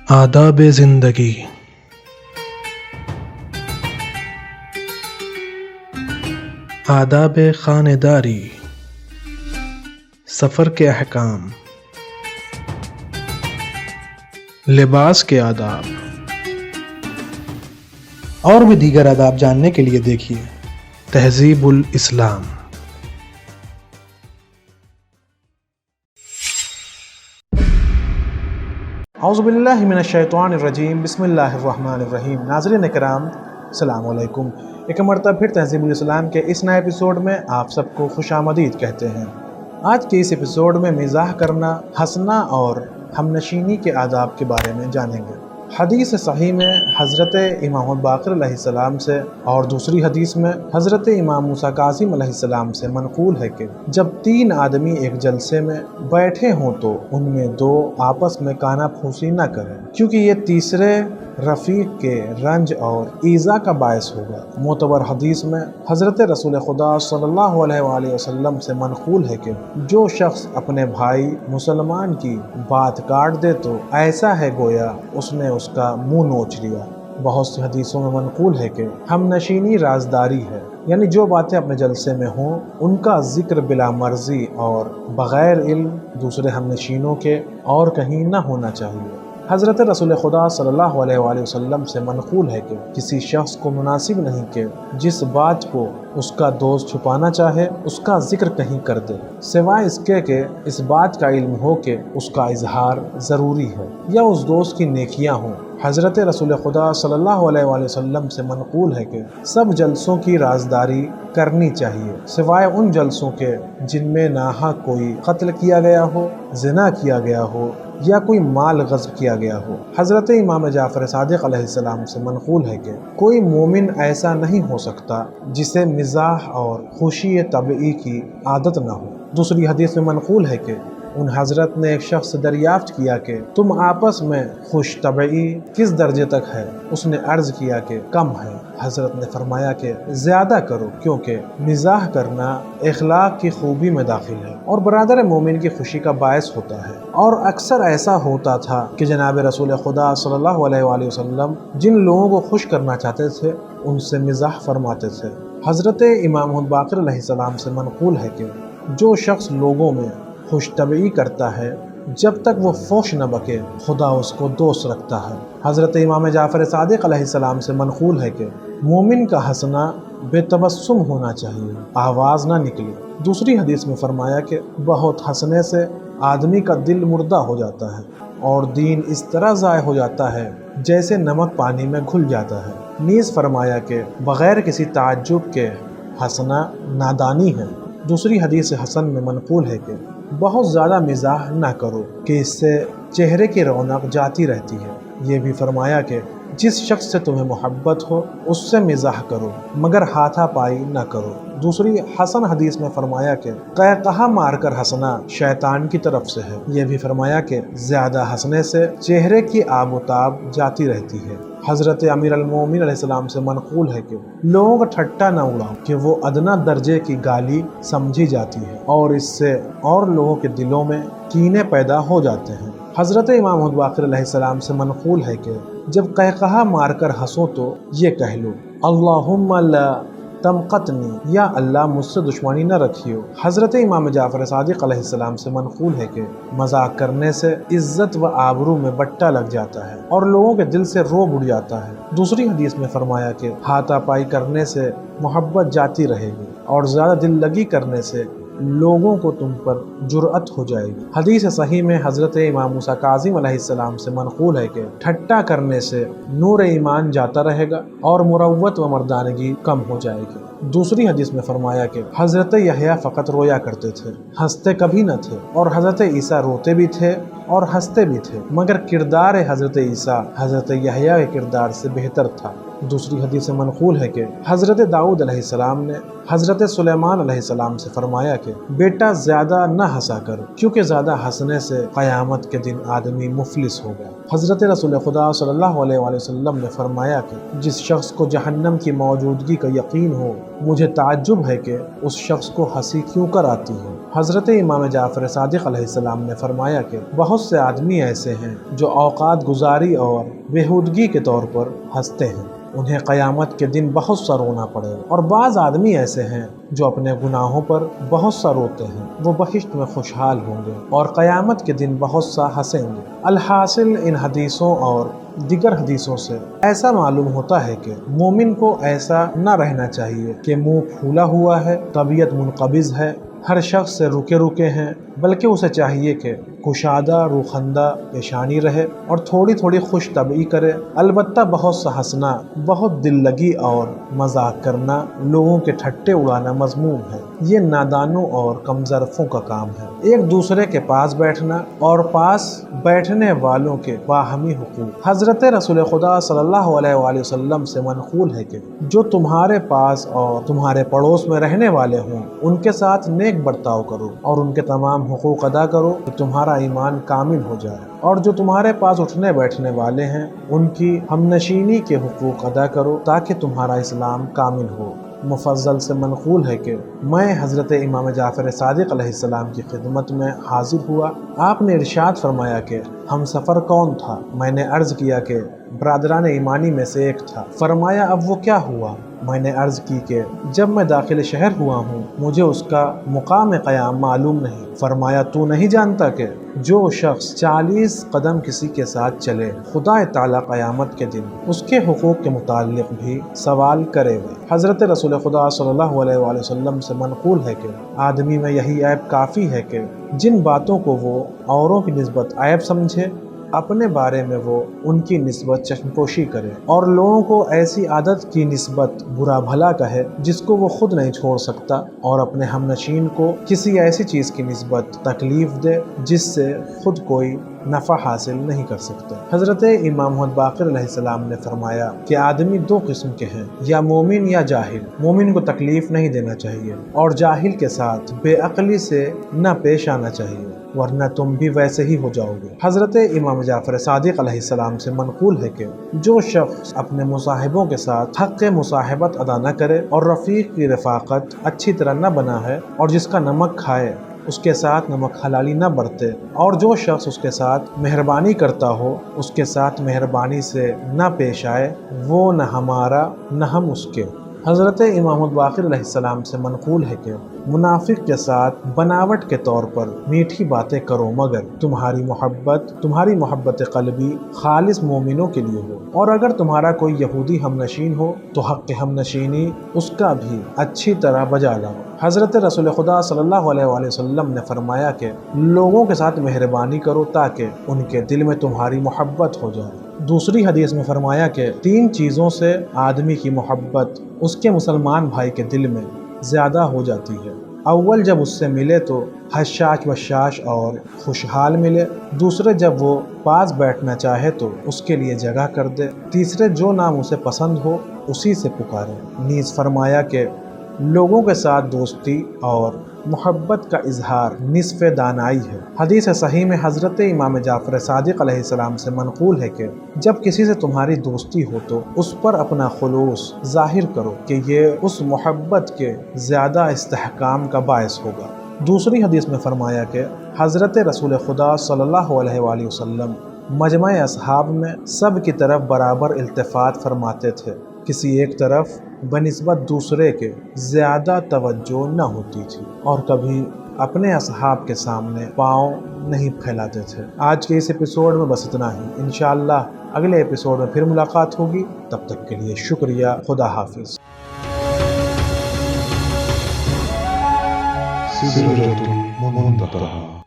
آداب زندگی۔ آداب خانیداری، سفر کے احکام، لباس کے آداب اور بھی دیگر آداب جاننے کے لیے دیکھیے تہذیب الاسلام۔ اعوذ باللہ من الشیطان الرجیم، بسم اللہ الرحمن الرحیم۔ ناظرین کرام، السلام علیکم۔ ایک مرتبہ پھر تہذیب الاسلام کے اس نئے ایپیسوڈ میں آپ سب کو خوش آمدید کہتے ہیں۔ آج کے اس ایپیسوڈ میں مزاح کرنا، ہنسنا اور ہم نشینی کے آداب کے بارے میں جانیں گے۔ حدیث صحیح میں حضرت امام الباقر علیہ السلام سے اور دوسری حدیث میں حضرت امام موسیٰ کاظم علیہ السلام سے منقول ہے کہ جب 3 آدمی ایک جلسے میں بیٹھے ہوں تو ان میں 2 آپس میں کانا پھوسی نہ کریں، کیونکہ یہ تیسرے رفیق کے رنج اور ایذا کا باعث ہوگا۔ معتبر حدیث میں حضرت رسول خدا صلی اللہ علیہ وآلہ وسلم سے منقول ہے کہ جو شخص اپنے بھائی مسلمان کی بات کاٹ دے تو ایسا ہے گویا اس نے اس کا منہ نوچ لیا۔ بہت سی حدیثوں میں منقول ہے کہ ہم نشینی رازداری ہے، یعنی جو باتیں اپنے جلسے میں ہوں ان کا ذکر بلا مرضی اور بغیر علم دوسرے ہم نشینوں کے اور کہیں نہ ہونا چاہیے۔ حضرت رسول خدا صلی اللہ علیہ وآلہ وسلم سے منقول ہے کہ کسی شخص کو مناسب نہیں کہ جس بات کو اس کا دوست چھپانا چاہے اس کا ذکر کہیں کر دے، سوائے اس کے کہ اس بات کا علم ہو کہ اس کا اظہار ضروری ہے یا اس دوست کی نیکیاں ہوں۔ حضرت رسول خدا صلی اللہ علیہ وآلہ وسلم سے منقول ہے کہ سب جلسوں کی رازداری کرنی چاہیے سوائے ان جلسوں کے جن میں ناحق کوئی قتل کیا گیا ہو، زنا کیا گیا ہو یا کوئی مال غصب کیا گیا ہو۔ حضرت امام جعفر صادق علیہ السلام سے منقول ہے کہ کوئی مومن ایسا نہیں ہو سکتا جسے مزاح اور خوشی طبعی کی عادت نہ ہو۔ دوسری حدیث میں منقول ہے کہ ان حضرت نے ایک شخص سے دریافت کیا کہ تم آپس میں خوش طبعی کس درجے تک ہے؟ اس نے عرض کیا کہ کم ہے۔ حضرت نے فرمایا کہ زیادہ کرو، کیونکہ مزاح کرنا اخلاق کی خوبی میں داخل ہے اور برادر مومن کی خوشی کا باعث ہوتا ہے۔ اور اکثر ایسا ہوتا تھا کہ جناب رسول خدا صلی اللہ علیہ وآلہ وسلم جن لوگوں کو خوش کرنا چاہتے تھے ان سے مزاح فرماتے تھے۔ حضرت امام الباقر علیہ السلام سے منقول ہے کہ جو شخص لوگوں میں خوش طبعی کرتا ہے جب تک وہ فحش نہ بکے خدا اس کو دوست رکھتا ہے۔ حضرت امام جعفر صادق علیہ السلام سے منقول ہے کہ مومن کا ہنسنا بے تبسم ہونا چاہیے، آواز نہ نکلے۔ دوسری حدیث میں فرمایا کہ بہت ہنسنے سے آدمی کا دل مردہ ہو جاتا ہے اور دین اس طرح ضائع ہو جاتا ہے جیسے نمک پانی میں گھل جاتا ہے۔ نیز فرمایا کہ بغیر کسی تعجب کے ہنسنا نادانی ہے۔ دوسری حدیث حسن میں منقول ہے کہ بہت زیادہ مزاح نہ کرو کہ اس سے چہرے کی رونق جاتی رہتی ہے۔ یہ بھی فرمایا کہ جس شخص سے تمہیں محبت ہو اس سے مزاح کرو مگر ہاتھا پائی نہ کرو۔ دوسری حسن حدیث میں فرمایا کہ قہقہا مار کر ہنسنا شیطان کی طرف سے ہے۔ یہ بھی فرمایا کہ زیادہ ہنسنے سے چہرے کی آب و تاب جاتی رہتی ہے۔ حضرت امیر المومنین علیہ السلام سے منقول ہے کہ لوگوں کا ٹھٹا نہ اڑاؤ کہ وہ ادنا درجے کی گالی سمجھی جاتی ہے اور اس سے اور لوگوں کے دلوں میں کینے پیدا ہو جاتے ہیں۔ حضرت امام الباقر علیہ السلام سے منقول ہے کہ جب قہقہا مار کر ہنسو تو یہ کہہ لو اللہم لا تمقتنی، یا اللہ مجھ سے دشمنی نہ رکھیو۔ حضرت امام جعفر صادق علیہ السلام سے منقول ہے کہ مذاق کرنے سے عزت و آبرو میں بٹا لگ جاتا ہے اور لوگوں کے دل سے روب اڑ جاتا ہے۔ دوسری حدیث میں فرمایا کہ ہاتھا پائی کرنے سے محبت جاتی رہے گی اور زیادہ دل لگی کرنے سے لوگوں کو تم پر جرأت ہو جائے گی۔ حدیث صحیح میں حضرت امام موسیٰ کاظم علیہ السلام سے منقول ہے کہ ٹھٹا کرنے سے نور ایمان جاتا رہے گا اور مروت و مردانگی کم ہو جائے گی۔ دوسری حدیث میں فرمایا کہ حضرت یحییٰ فقط رویا کرتے تھے، ہنستے کبھی نہ تھے، اور حضرت عیسیٰ روتے بھی تھے اور ہنستے بھی تھے، مگر کردار حضرت عیسیٰ حضرت یحییٰ کے کردار سے بہتر تھا۔ دوسری حدیث منقول ہے کہ حضرت داؤد علیہ السلام نے حضرت سلیمان علیہ السلام سے فرمایا کہ بیٹا زیادہ نہ ہنسا کر، کیونکہ زیادہ ہنسنے سے قیامت کے دن آدمی مفلس ہوگا۔ حضرت رسول خدا صلی اللہ علیہ وآلہ وسلم نے فرمایا کہ جس شخص کو جہنم کی موجودگی کا یقین ہو، مجھے تعجب ہے کہ اس شخص کو ہنسی کیوں کر آتی ہے۔ حضرت امام جعفر صادق علیہ السلام نے فرمایا کہ بہت سے آدمی ایسے ہیں جو اوقات گزاری اور بیہودگی کے طور پر ہنستے ہیں، انہیں قیامت کے دن بہت سا رونا پڑے گا، اور بعض آدمی ایسے ہیں جو اپنے گناہوں پر بہت سا روتے ہیں، وہ بہشت میں خوشحال ہوں گے اور قیامت کے دن بہت سا ہنسیں گے۔ الحاصل ان حدیثوں اور دیگر حدیثوں سے ایسا معلوم ہوتا ہے کہ مومن کو ایسا نہ رہنا چاہیے کہ منہ پھولا ہوا ہے، طبیعت منقبض ہے، ہر شخص سے رکے رکے ہیں، بلکہ اسے چاہیے کہ کشادہ روخندہ پیشانی رہے اور تھوڑی تھوڑی خوش طبعی کرے۔ البتہ بہت سا ہنسنا، بہت دل لگی اور مذاق کرنا، لوگوں کے ٹھٹے اڑانا مذموم ہے، یہ نادانوں اور کمظرفوں کا کام ہے۔ ایک دوسرے کے پاس بیٹھنا اور پاس بیٹھنے والوں کے باہمی حقوق۔ حضرت رسول خدا صلی اللہ علیہ وآلہ وسلم سے منقول ہے کہ جو تمہارے پاس اور تمہارے پڑوس میں رہنے والے ہوں، ان کے ساتھ نیک برتاؤ کرو اور ان کے تمام حقوق ادا کرو کہ تمہارا ایمان کامل ہو جائے، اور جو تمہارے پاس اٹھنے بیٹھنے والے ہیں ان کی ہمنشینی کے حقوق ادا کرو تاکہ تمہارا اسلام کامل ہو۔ مفضل سے منقول ہے کہ میں حضرت امام جعفر صادق علیہ السلام کی خدمت میں حاضر ہوا۔ آپ نے ارشاد فرمایا کہ ہم سفر کون تھا؟ میں نے عرض کیا کہ برادران ایمانی میں سے ایک تھا۔ فرمایا اب وہ کیا ہوا؟ میں نے عرض کی کہ جب میں داخل شہر ہوا ہوں مجھے اس کا مقام قیام معلوم نہیں۔ فرمایا تو نہیں جانتا کہ جو شخص 40 قدم کسی کے ساتھ چلے، خدا تعالی قیامت کے دن اس کے حقوق کے متعلق بھی سوال کرے گا۔ حضرت رسول خدا صلی اللہ علیہ وآلہ وسلم سے منقول ہے کہ آدمی میں یہی عیب کافی ہے کہ جن باتوں کو وہ اوروں کی نسبت عیب سمجھے، اپنے بارے میں وہ ان کی نسبت چشم پوشی کرے، اور لوگوں کو ایسی عادت کی نسبت برا بھلا کہے جس کو وہ خود نہیں چھوڑ سکتا، اور اپنے ہمنشین کو کسی ایسی چیز کی نسبت تکلیف دے جس سے خود کوئی نفع حاصل نہیں کر سکتا۔ حضرت امام محمد باقر علیہ السلام نے فرمایا کہ آدمی دو قسم کے ہیں، یا مومن یا جاہل۔ مومن کو تکلیف نہیں دینا چاہیے اور جاہل کے ساتھ بے عقلی سے نہ پیش آنا چاہیے، ورنہ تم بھی ویسے ہی ہو جاؤ گے۔ حضرت امام جعفر صادق علیہ السلام سے منقول ہے کہ جو شخص اپنے مصاحبوں کے ساتھ حق مصاحبت ادا نہ کرے اور رفیق کی رفاقت اچھی طرح نہ بنا ہے، اور جس کا نمک کھائے اس کے ساتھ نمک حلالی نہ برتے، اور جو شخص اس کے ساتھ مہربانی کرتا ہو اس کے ساتھ مہربانی سے نہ پیش آئے، وہ نہ ہمارا نہ ہم اس کے۔ حضرت امام باقر علیہ السلام سے منقول ہے کہ منافق کے ساتھ بناوٹ کے طور پر میٹھی باتیں کرو، مگر تمہاری محبت قلبی خالص مومنوں کے لیے ہو، اور اگر تمہارا کوئی یہودی ہمنشین ہو تو حق ہمنشینی اس کا بھی اچھی طرح بجا لاؤ۔ حضرت رسول خدا صلی اللہ علیہ وآلہ وسلم نے فرمایا کہ لوگوں کے ساتھ مہربانی کرو تاکہ ان کے دل میں تمہاری محبت ہو جائے۔ دوسری حدیث میں فرمایا کہ 3 چیزوں سے آدمی کی محبت اس کے مسلمان بھائی کے دل میں زیادہ ہو جاتی ہے۔ اول، جب اس سے ملے تو حشاش بشاش اور خوشحال ملے۔ دوسرے، جب وہ پاس بیٹھنا چاہے تو اس کے لیے جگہ کر دے۔ تیسرے، جو نام اسے پسند ہو اسی سے پکارے۔ نیز فرمایا کہ لوگوں کے ساتھ دوستی اور محبت کا اظہار نصف دانائی ہے۔ حدیث صحیح میں حضرت امام جعفر صادق علیہ السلام سے منقول ہے کہ جب کسی سے تمہاری دوستی ہو تو اس پر اپنا خلوص ظاہر کرو کہ یہ اس محبت کے زیادہ استحکام کا باعث ہوگا۔ دوسری حدیث میں فرمایا کہ حضرت رسول خدا صلی اللہ علیہ وآلہ وسلم مجمع اصحاب میں سب کی طرف برابر التفات فرماتے تھے، کسی ایک طرف بنسبت دوسرے کے زیادہ توجہ نہ ہوتی تھی، اور کبھی اپنے اصحاب کے سامنے پاؤں نہیں پھیلاتے تھے۔ آج کے اس ایپیسوڈ میں بس اتنا ہی، انشاءاللہ اگلے ایپیسوڈ میں پھر ملاقات ہوگی۔ تب تک کے لیے شکریہ، خدا حافظ۔ سدرة منتهى